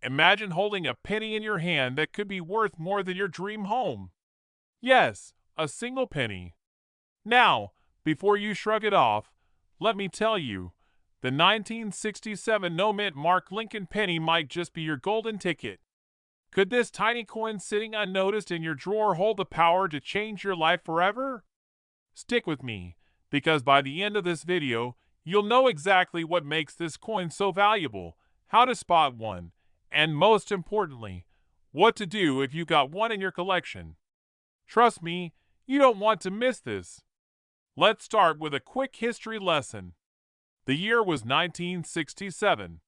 Imagine holding a penny in your hand that could be worth more than your dream home. Yes, a single penny. Now, before you shrug it off, let me tell you, the 1967 no-mint mark Lincoln penny might just be your golden ticket. Could this tiny coin sitting unnoticed in your drawer hold the power to change your life forever? Stick with me, because by the end of this video, you'll know exactly what makes this coin so valuable, how to spot one, and most importantly, what to do if you got one in your collection. Trust me, you don't want to miss this. Let's start with a quick history lesson. The year was 1967.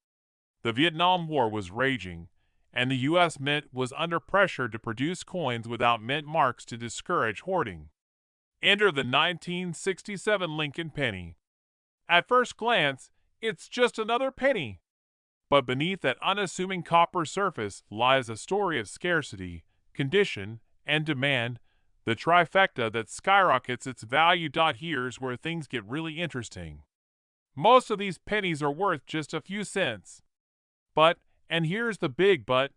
The Vietnam War was raging, and the U.S. Mint was under pressure to produce coins without mint marks to discourage hoarding. Enter the 1967 Lincoln penny. At first glance, it's just another penny. But beneath that unassuming copper surface lies a story of scarcity, condition, and demand, the trifecta that skyrockets its value. Here's where things get really interesting. Most of these pennies are worth just a few cents. But, and here's the big but,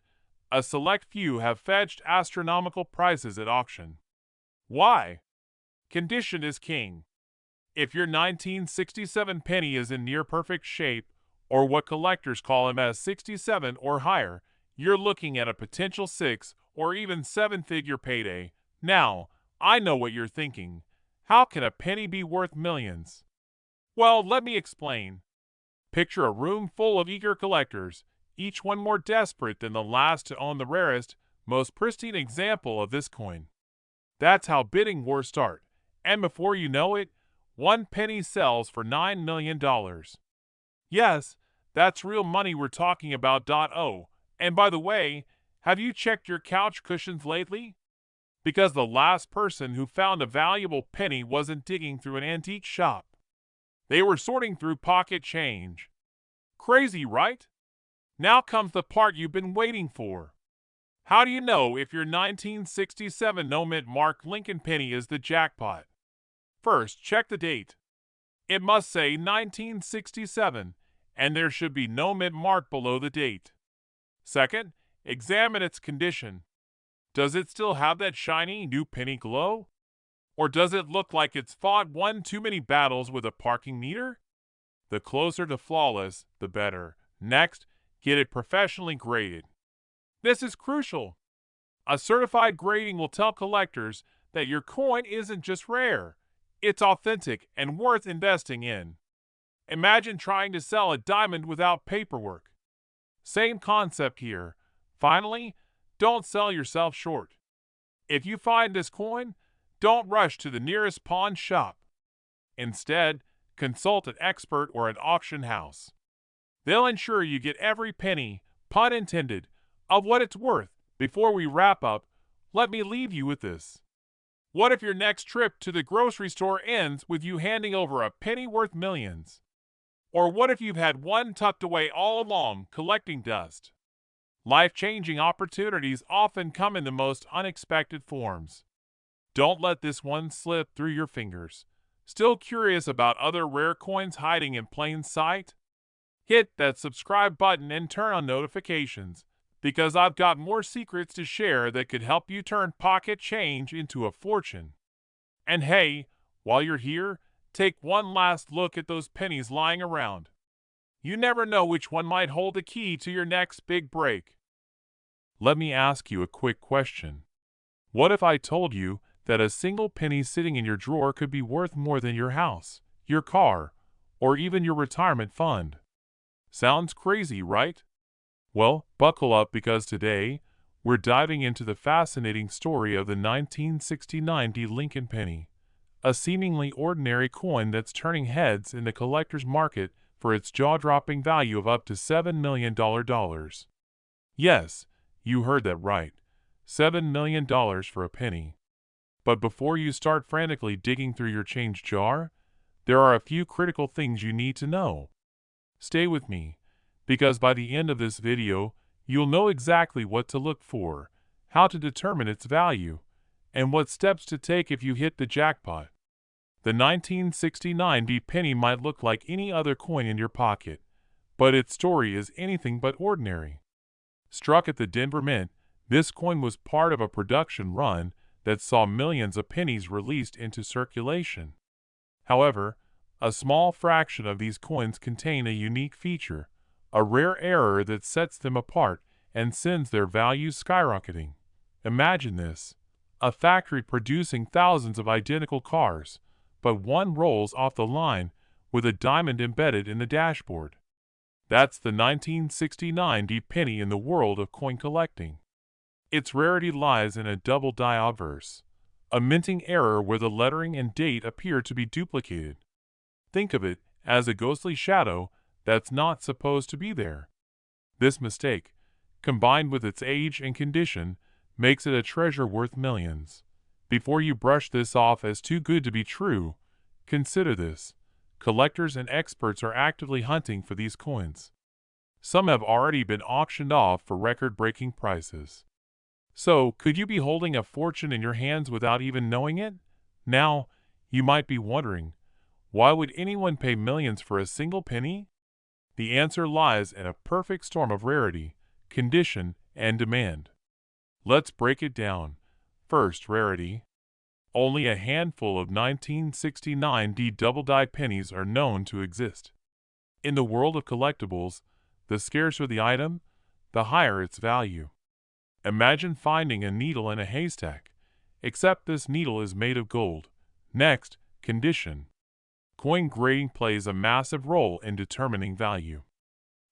a select few have fetched astronomical prices at auction. Why? Condition is king. If your 1967 penny is in near-perfect shape, or what collectors call MS-67 or higher, you're looking at a potential 6 or even 7-figure payday. Now, I know what you're thinking. How can a penny be worth millions? Well, let me explain. Picture a room full of eager collectors, each one more desperate than the last to own the rarest, most pristine example of this coin. That's how bidding wars start, and before you know it, one penny sells for $9 million. Yes, that's real money we're talking about. Oh, and by the way, have you checked your couch cushions lately? Because the last person who found a valuable penny wasn't digging through an antique shop. They were sorting through pocket change. Crazy, right? Now comes the part you've been waiting for. How do you know if your 1967 no-mint mark Lincoln penny is the jackpot? First, check the date. It must say 1967, and there should be no mint mark below the date. Second, examine its condition. Does it still have that shiny new penny glow? Or does it look like it's fought one too many battles with a parking meter? The closer to flawless, the better. Next, get it professionally graded. This is crucial. A certified grading will tell collectors that your coin isn't just rare, it's authentic and worth investing in. Imagine trying to sell a diamond without paperwork. Same concept here. Finally, don't sell yourself short. If you find this coin, don't rush to the nearest pawn shop. Instead, consult an expert or an auction house. They'll ensure you get every penny, pun intended, of what it's worth. Before we wrap up, let me leave you with this. What if your next trip to the grocery store ends with you handing over a penny worth millions? Or what if you've had one tucked away all along, collecting dust? Life-changing opportunities often come in the most unexpected forms. Don't let this one slip through your fingers. Still curious about other rare coins hiding in plain sight? Hit that subscribe button and turn on notifications, because I've got more secrets to share that could help you turn pocket change into a fortune. And hey, while you're here, take one last look at those pennies lying around. You never know which one might hold the key to your next big break. Let me ask you a quick question. What if I told you that a single penny sitting in your drawer could be worth more than your house, your car, or even your retirement fund? Sounds crazy, right? Well, buckle up, because today, we're diving into the fascinating story of the 1969 Lincoln penny, a seemingly ordinary coin that's turning heads in the collector's market for its jaw-dropping value of up to $7 million. Yes, you heard that right. $7 million for a penny. But before you start frantically digging through your change jar, there are a few critical things you need to know. Stay with me, because by the end of this video, you'll know exactly what to look for, how to determine its value, and what steps to take if you hit the jackpot. The 1969 penny might look like any other coin in your pocket, but its story is anything but ordinary. Struck at the Denver Mint, this coin was part of a production run that saw millions of pennies released into circulation. However, a small fraction of these coins contain a unique feature, a rare error that sets them apart and sends their value skyrocketing. Imagine this: a factory producing thousands of identical cars, but one rolls off the line with a diamond embedded in the dashboard. That's the 1969 D penny in the world of coin collecting. Its rarity lies in a double die obverse, a minting error where the lettering and date appear to be duplicated. Think of it as a ghostly shadow that's not supposed to be there. This mistake, combined with its age and condition, makes it a treasure worth millions. Before you brush this off as too good to be true, consider this: collectors and experts are actively hunting for these coins. Some have already been auctioned off for record-breaking prices. So, could you be holding a fortune in your hands without even knowing it? Now, you might be wondering, why would anyone pay millions for a single penny? The answer lies in a perfect storm of rarity, condition, and demand. Let's break it down. First, rarity. Only a handful of 1969 D double die pennies are known to exist. In the world of collectibles, the scarcer the item, the higher its value. Imagine finding a needle in a haystack, except this needle is made of gold. Next, condition. Coin grading plays a massive role in determining value.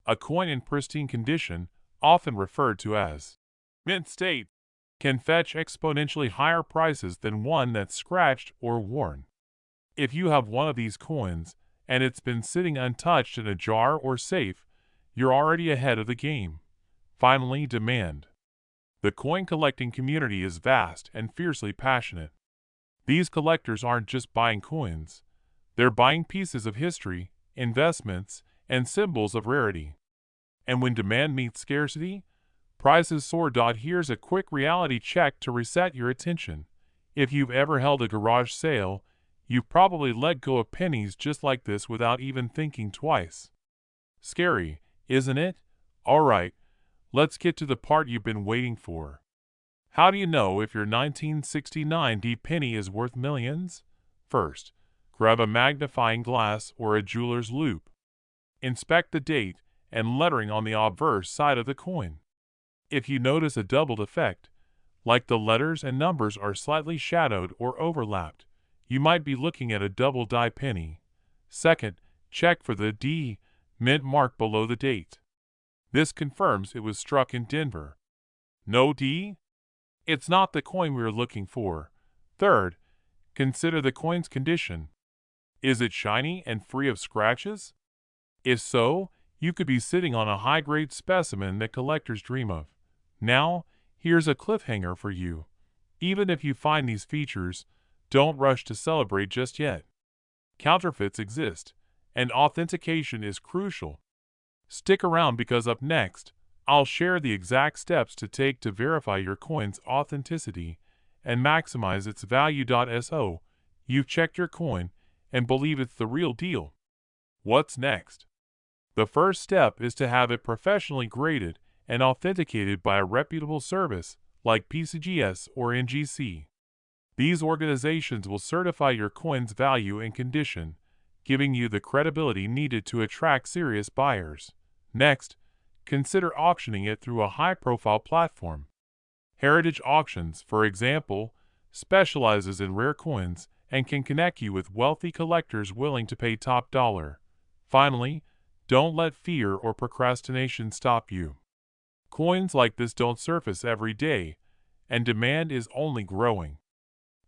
A coin in pristine condition, often referred to as mint state, can fetch exponentially higher prices than one that's scratched or worn. If you have one of these coins, and it's been sitting untouched in a jar or safe, you're already ahead of the game. Finally, demand. The coin collecting community is vast and fiercely passionate. These collectors aren't just buying coins. They're buying pieces of history, investments, and symbols of rarity. And when demand meets scarcity, prices soar. Here's a quick reality check to reset your attention. If you've ever held a garage sale, you've probably let go of pennies just like this without even thinking twice. Scary, isn't it? Alright, let's get to the part you've been waiting for. How do you know if your 1969 D penny is worth millions? First, grab a magnifying glass or a jeweler's loupe. Inspect the date and lettering on the obverse side of the coin. If you notice a doubled effect, like the letters and numbers are slightly shadowed or overlapped, you might be looking at a double die penny. Second, check for the D mint mark below the date. This confirms it was struck in Denver. No D? It's not the coin we're looking for. Third, consider the coin's condition. Is it shiny and free of scratches? If so, you could be sitting on a high-grade specimen that collectors dream of. Now, here's a cliffhanger for you. Even if you find these features, don't rush to celebrate just yet. Counterfeits exist, and authentication is crucial. Stick around because up next, I'll share the exact steps to take to verify your coin's authenticity and maximize its value. So, you've checked your coin and believe it's the real deal. What's next? The first step is to have it professionally graded and authenticated by a reputable service like PCGS or NGC. These organizations will certify your coin's value and condition, giving you the credibility needed to attract serious buyers. Next, consider auctioning it through a high-profile platform. Heritage Auctions, for example, specializes in rare coins and can connect you with wealthy collectors willing to pay top dollar. Finally, don't let fear or procrastination stop you. Coins like this don't surface every day, and demand is only growing.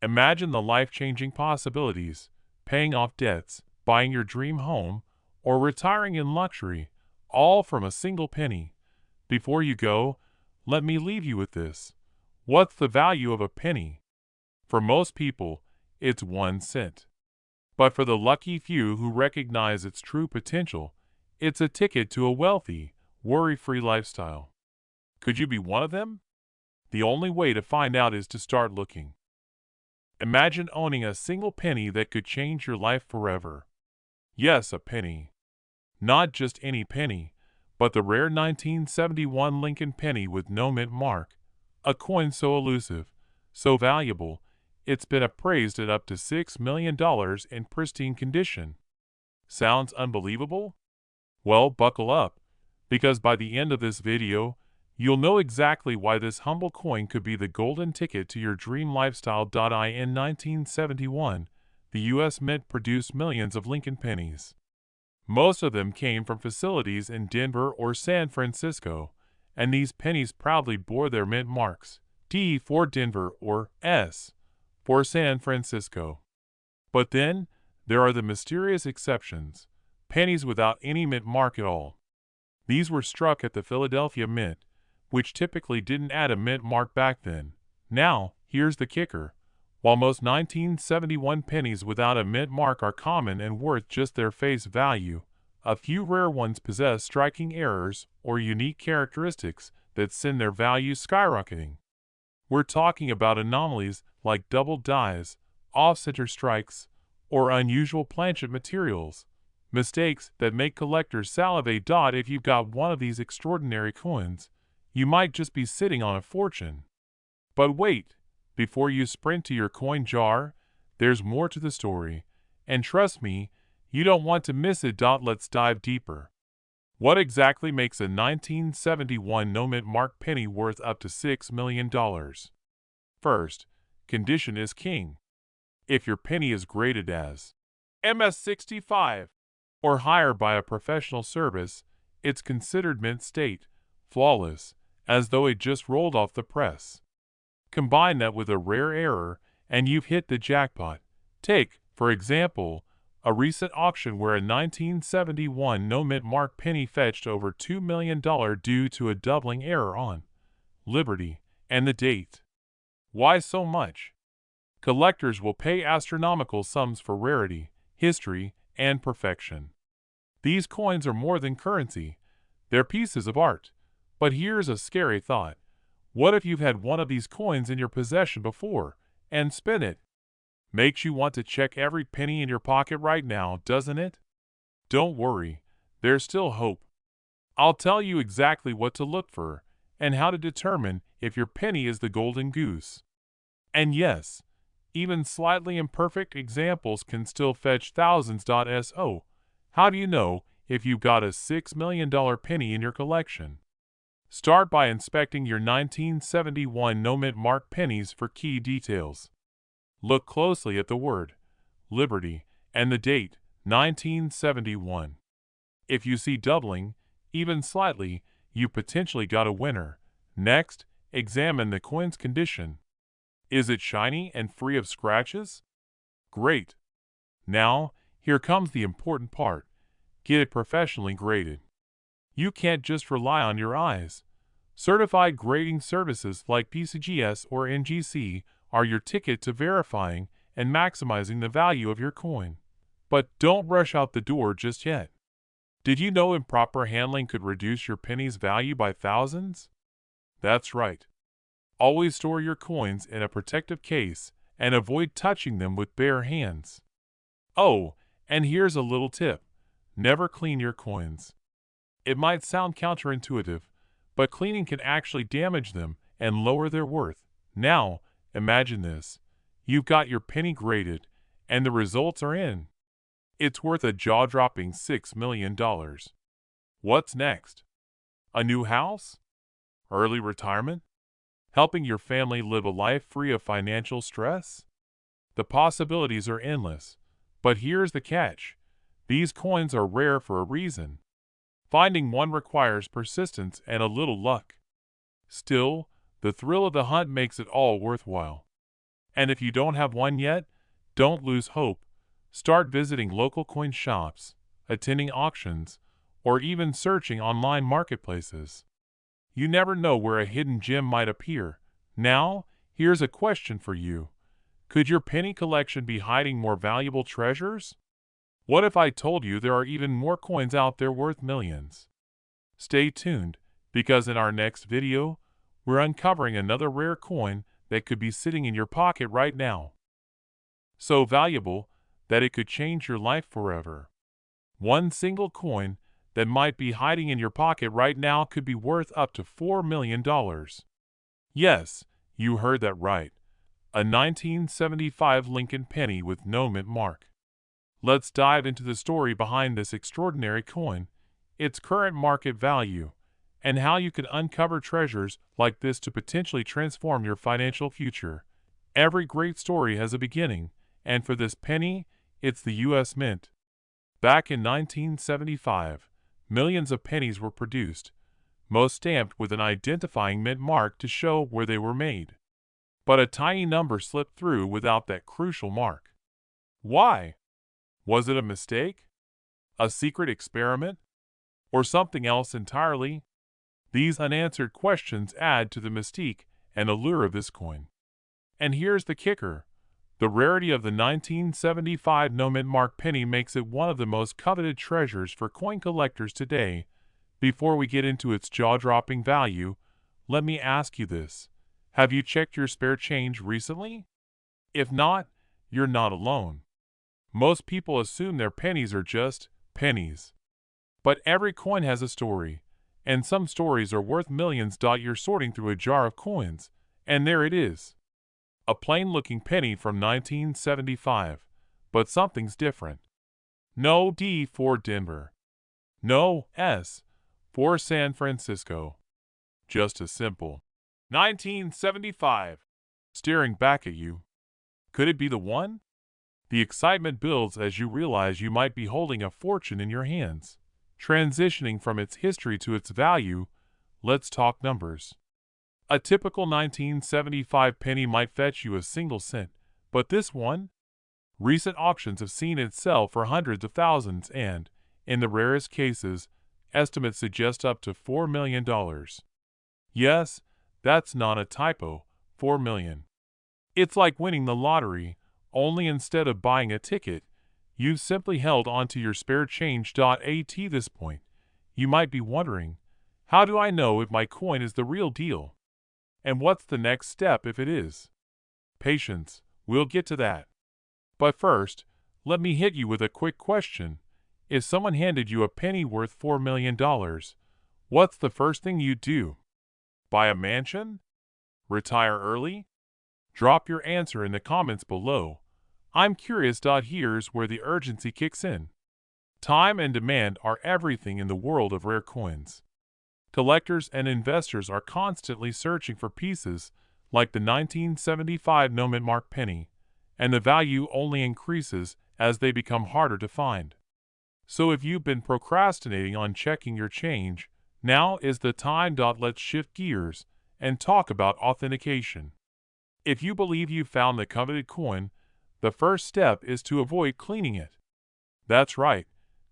Imagine the life-changing possibilities: paying off debts, buying your dream home, or retiring in luxury, all from a single penny. Before you go, let me leave you with this. What's the value of a penny? For most people, it's 1 cent. But for the lucky few who recognize its true potential, it's a ticket to a wealthy, worry-free lifestyle. Could you be one of them? The only way to find out is to start looking. Imagine owning a single penny that could change your life forever. Yes, a penny. Not just any penny, But the rare 1971 Lincoln penny with no mint mark, a coin so elusive, so valuable, it's been appraised at up to $6 million in pristine condition. Sounds unbelievable? Well, buckle up, because by the end of this video, you'll know exactly why this humble coin could be the golden ticket to your dream lifestyle. In 1971, the U.S. Mint produced millions of Lincoln pennies. Most of them came from facilities in Denver or San Francisco, and these pennies proudly bore their mint marks, D for Denver or S for San Francisco. But then, there are the mysterious exceptions, pennies without any mint mark at all. These were struck at the Philadelphia Mint, which typically didn't add a mint mark back then. Now, here's the kicker. While most 1971 pennies without a mint mark are common and worth just their face value, a few rare ones possess striking errors or unique characteristics that send their value skyrocketing. We're talking about anomalies like double dies, off-center strikes, or unusual planchet materials, mistakes that make collectors salivate. If you've got one of these extraordinary coins, you might just be sitting on a fortune. But wait! Before you sprint to your coin jar, there's more to the story, and trust me, you don't want to miss it. Let's dive deeper. What exactly makes a 1971 no-mint mark penny worth up to $6 million? First, condition is king. If your penny is graded as MS65 or higher by a professional service, it's considered mint state, flawless, as though it just rolled off the press. Combine that with a rare error, and you've hit the jackpot. Take, for example, a recent auction where a 1971 no-mint mark penny fetched over $2 million due to a doubling error on Liberty and the date. Why so much? Collectors will pay astronomical sums for rarity, history, and perfection. These coins are more than currency. They're pieces of art. But here's a scary thought. What if you've had one of these coins in your possession before and spent it? Makes you want to check every penny in your pocket right now, doesn't it? Don't worry, there's still hope. I'll tell you exactly what to look for and how to determine if your penny is the golden goose. And yes, even slightly imperfect examples can still fetch thousands. So, how do you know if you've got a $6 million penny in your collection? Start by inspecting your 1971 no-mint mark pennies for key details. Look closely at the word Liberty and the date 1971. If you see doubling, even slightly, you potentially got a winner. Next, examine the coin's condition. Is it shiny and free of scratches? Great. Now, here comes the important part. Get it professionally graded. You can't just rely on your eyes. Certified grading services like PCGS or NGC are your ticket to verifying and maximizing the value of your coin. But don't rush out the door just yet. Did you know improper handling could reduce your penny's value by thousands? That's right. Always store your coins in a protective case and avoid touching them with bare hands. Oh, and here's a little tip. Never clean your coins. It might sound counterintuitive, but cleaning can actually damage them and lower their worth. Now, imagine this. You've got your penny graded, and the results are in. It's worth a jaw-dropping $6 million. What's next? A new house? Early retirement? Helping your family live a life free of financial stress? The possibilities are endless. But here's the catch. These coins are rare for a reason. Finding one requires persistence and a little luck. Still, the thrill of the hunt makes it all worthwhile. And if you don't have one yet, don't lose hope. Start visiting local coin shops, attending auctions, or even searching online marketplaces. You never know where a hidden gem might appear. Now, here's a question for you. Could your penny collection be hiding more valuable treasures? What if I told you there are even more coins out there worth millions? Stay tuned, because in our next video, we're uncovering another rare coin that could be sitting in your pocket right now. So valuable that it could change your life forever. One single coin that might be hiding in your pocket right now could be worth up to $4 million. Yes, you heard that right. A 1975 Lincoln penny with no mint mark. Let's dive into the story behind this extraordinary coin, its current market value, and how you can uncover treasures like this to potentially transform your financial future. Every great story has a beginning, and for this penny, it's the U.S. Mint. Back in 1975, millions of pennies were produced, most stamped with an identifying mint mark to show where they were made. But a tiny number slipped through without that crucial mark. Why? Was it a mistake? A secret experiment? Or something else entirely? These unanswered questions add to the mystique and allure of this coin. And here's the kicker. The rarity of the 1975 no mint mark penny makes it one of the most coveted treasures for coin collectors today. Before we get into its jaw-dropping value, let me ask you this. Have you checked your spare change recently? If not, you're not alone. Most people assume their pennies are just pennies. But every coin has a story, and some stories are worth millions. You're sorting through a jar of coins, and there it is. A plain-looking penny from 1975, but something's different. No D for Denver. No S for San Francisco. Just a simple 1975 staring back at you. Could it be the one? The excitement builds as you realize you might be holding a fortune in your hands. Transitioning from its history to its value, let's talk numbers. A typical 1975 penny might fetch you a single cent, but this one? Recent auctions have seen it sell for hundreds of thousands and, in the rarest cases, estimates suggest up to $4 million. Yes, that's not a typo, 4 million. It's like winning the lottery, only instead of buying a ticket, you've simply held onto your spare change. At this point, you might be wondering, how do I know if my coin is the real deal? And what's the next step if it is? Patience, we'll get to that. But first, let me hit you with a quick question. If someone handed you a penny worth $4 million, what's the first thing you'd do? Buy a mansion? Retire early? Drop your answer in the comments below. I'm curious. Here's where the urgency kicks in. Time and demand are everything in the world of rare coins. Collectors and investors are constantly searching for pieces like the 1975 no mint mark penny, and the value only increases as they become harder to find. So if you've been procrastinating on checking your change, now is the time. Let's shift gears and talk about authentication. If you believe you found the coveted coin, the first step is to avoid cleaning it. That's right,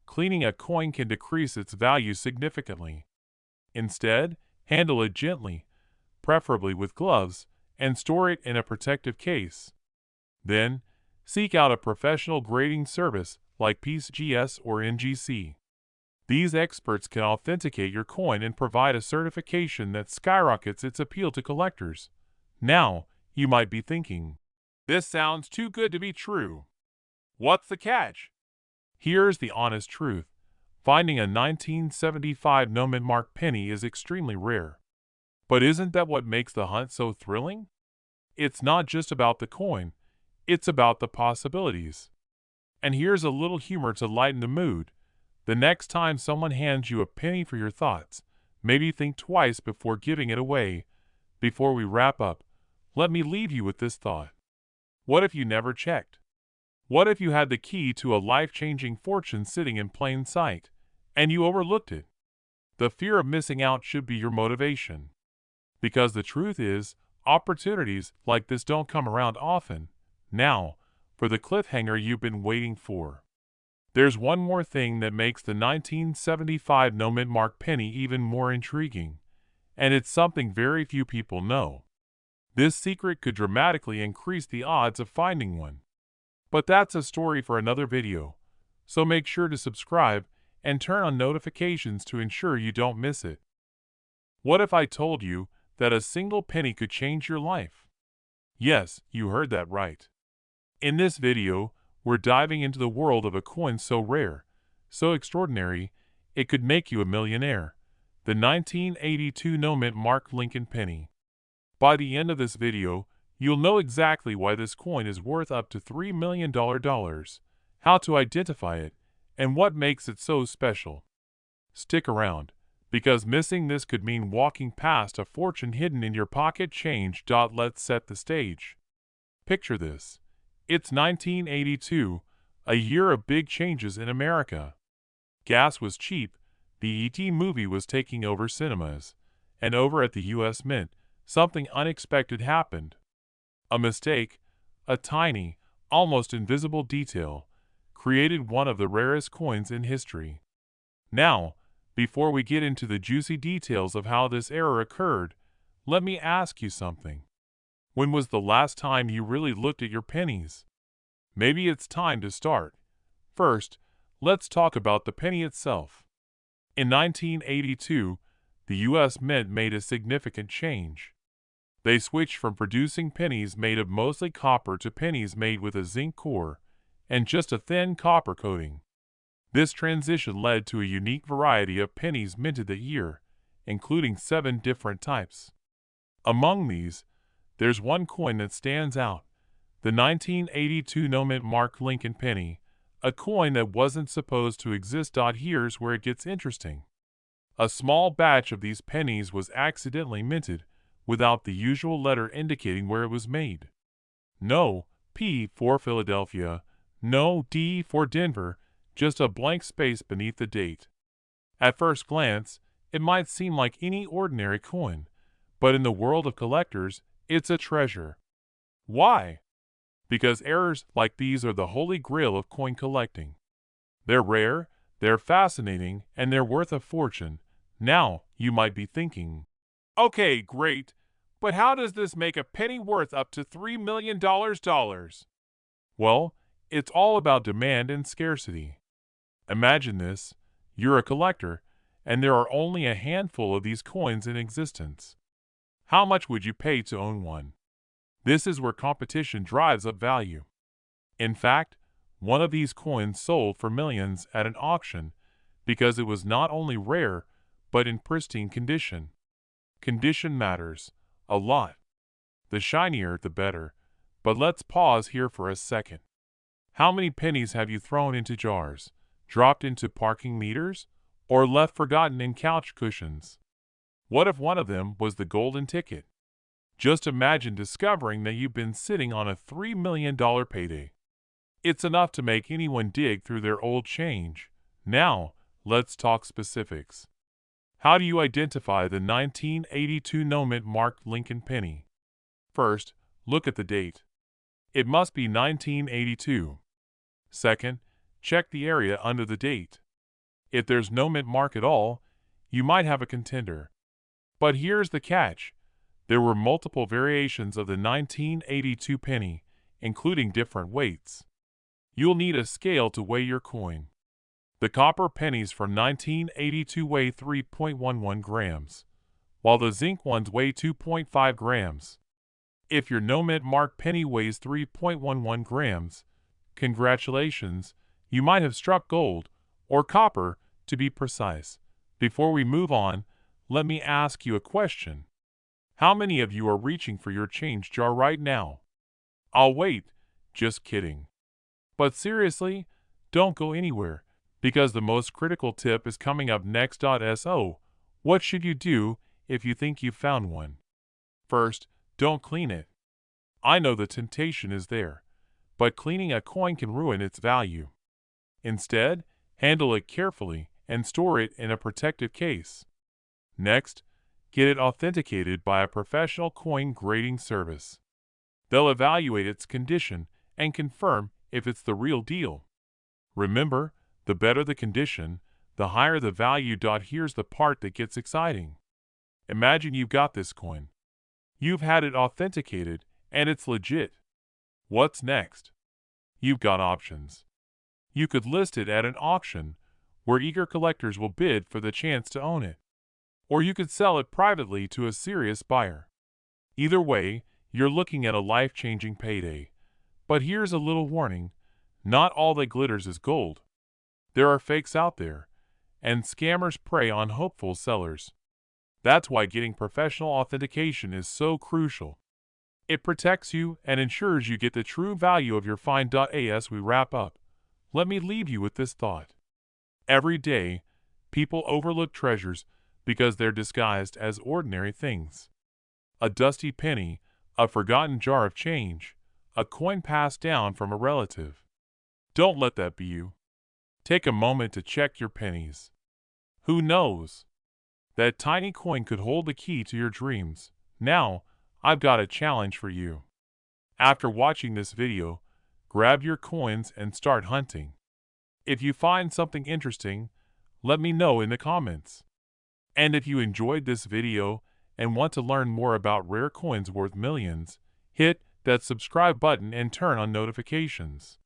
cleaning a coin can decrease its value significantly. Instead, handle it gently, preferably with gloves, and store it in a protective case. Then, seek out a professional grading service like PCGS or NGC. These experts can authenticate your coin and provide a certification that skyrockets its appeal to collectors. Now, you might be thinking, this sounds too good to be true. What's the catch? Here's the honest truth. Finding a 1975 no mint mark penny is extremely rare. But isn't that what makes the hunt so thrilling? It's not just about the coin, it's about the possibilities. And here's a little humor to lighten the mood. The next time someone hands you a penny for your thoughts, maybe think twice before giving it away. Before we wrap up, let me leave you with this thought. What if you never checked? What if you had the key to a life-changing fortune sitting in plain sight, and you overlooked it? The fear of missing out should be your motivation. Because the truth is, opportunities like this don't come around often. Now, for the cliffhanger you've been waiting for. There's one more thing that makes the 1975 no mint mark penny even more intriguing, and it's something very few people know. This secret could dramatically increase the odds of finding one. But that's a story for another video, so make sure to subscribe and turn on notifications to ensure you don't miss it. What if I told you that a single penny could change your life? Yes, you heard that right. In this video, we're diving into the world of a coin so rare, so extraordinary, It could make you a millionaire. The 1982 no-mint marked Lincoln penny. By the end of this video, you'll know exactly why this coin is worth up to $3 million, how to identify it, and what makes it so special. Stick around, because missing this could mean walking past a fortune hidden in your pocket change. Let's set the stage. Picture this. It's 1982, a year of big changes in America. Gas was cheap, the E.T. movie was taking over cinemas, and over at the U.S. Mint, something unexpected happened. A mistake, a tiny, almost invisible detail, created one of the rarest coins in history. Now, before we get into the juicy details of how this error occurred, let me ask you something. When was the last time you really looked at your pennies? Maybe it's time to start. First, let's talk about the penny itself. In 1982, the U.S. Mint made a significant change. They switched from producing pennies made of mostly copper to pennies made with a zinc core and just a thin copper coating. This transition led to a unique variety of pennies minted that year, including 7 different types. Among these, there's one coin that stands out, the 1982 no-mint marked Lincoln penny, a coin that wasn't supposed to exist. Here's where it gets interesting. A small batch of these pennies was accidentally minted without the usual letter indicating where it was made. No P for Philadelphia, no D for Denver, just a blank space beneath the date. At first glance, it might seem like any ordinary coin, but in the world of collectors, it's a treasure. Why? Because errors like these are the holy grail of coin collecting. They're rare, they're fascinating, and they're worth a fortune. Now, you might be thinking, okay, great, but how does this make a penny worth up to $3 million? Well, it's all about demand and scarcity. Imagine this, you're a collector, and there are only a handful of these coins in existence. How much would you pay to own one? This is where competition drives up value. In fact, one of these coins sold for millions at an auction because it was not only rare, but in pristine condition. Condition matters a lot. The shinier, the better. But let's pause here for a second. How many pennies have you thrown into jars, dropped into parking meters, or left forgotten in couch cushions? What if one of them was the golden ticket? Just imagine discovering that you've been sitting on a $3 million payday. It's enough to make anyone dig through their old change. Now, let's talk specifics. How do you identify the 1982 no-mint marked Lincoln penny? First, look at the date. It must be 1982. Second, check the area under the date. If there's no mint mark at all, you might have a contender. But here's the catch. There were multiple variations of the 1982 penny, including different weights. You'll need a scale to weigh your coin. The copper pennies from 1982 weigh 3.11 grams, while the zinc ones weigh 2.5 grams. If your no-mint marked penny weighs 3.11 grams, congratulations, you might have struck gold, or copper, to be precise. Before we move on, let me ask you a question. How many of you are reaching for your change jar right now? I'll wait. Just kidding. But seriously, don't go anywhere, because the most critical tip is coming up next. So, what should you do if you think you've found one? First, don't clean it. I know the temptation is there, but cleaning a coin can ruin its value. Instead, handle it carefully and store it in a protective case. Next, get it authenticated by a professional coin grading service. They'll evaluate its condition and confirm if it's the real deal. Remember, the better the condition, the higher the value. Here's the part that gets exciting. Imagine you've got this coin. You've had it authenticated, and it's legit. What's next? You've got options. You could list it at an auction, where eager collectors will bid for the chance to own it. Or you could sell it privately to a serious buyer. Either way, you're looking at a life-changing payday. But here's a little warning. Not all that glitters is gold. There are fakes out there, and scammers prey on hopeful sellers. That's why getting professional authentication is so crucial. It protects you and ensures you get the true value of your find. As we wrap up, let me leave you with this thought. Every day, people overlook treasures because they're disguised as ordinary things. A dusty penny, a forgotten jar of change, a coin passed down from a relative. Don't let that be you. Take a moment to check your pennies. Who knows? That tiny coin could hold the key to your dreams. Now, I've got a challenge for you. After watching this video, grab your coins and start hunting. If you find something interesting, let me know in the comments. And if you enjoyed this video and want to learn more about rare coins worth millions, hit that subscribe button and turn on notifications.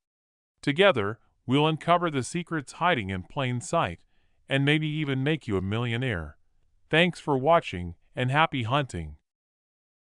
Together, we'll uncover the secrets hiding in plain sight and maybe even make you a millionaire. Thanks for watching and happy hunting.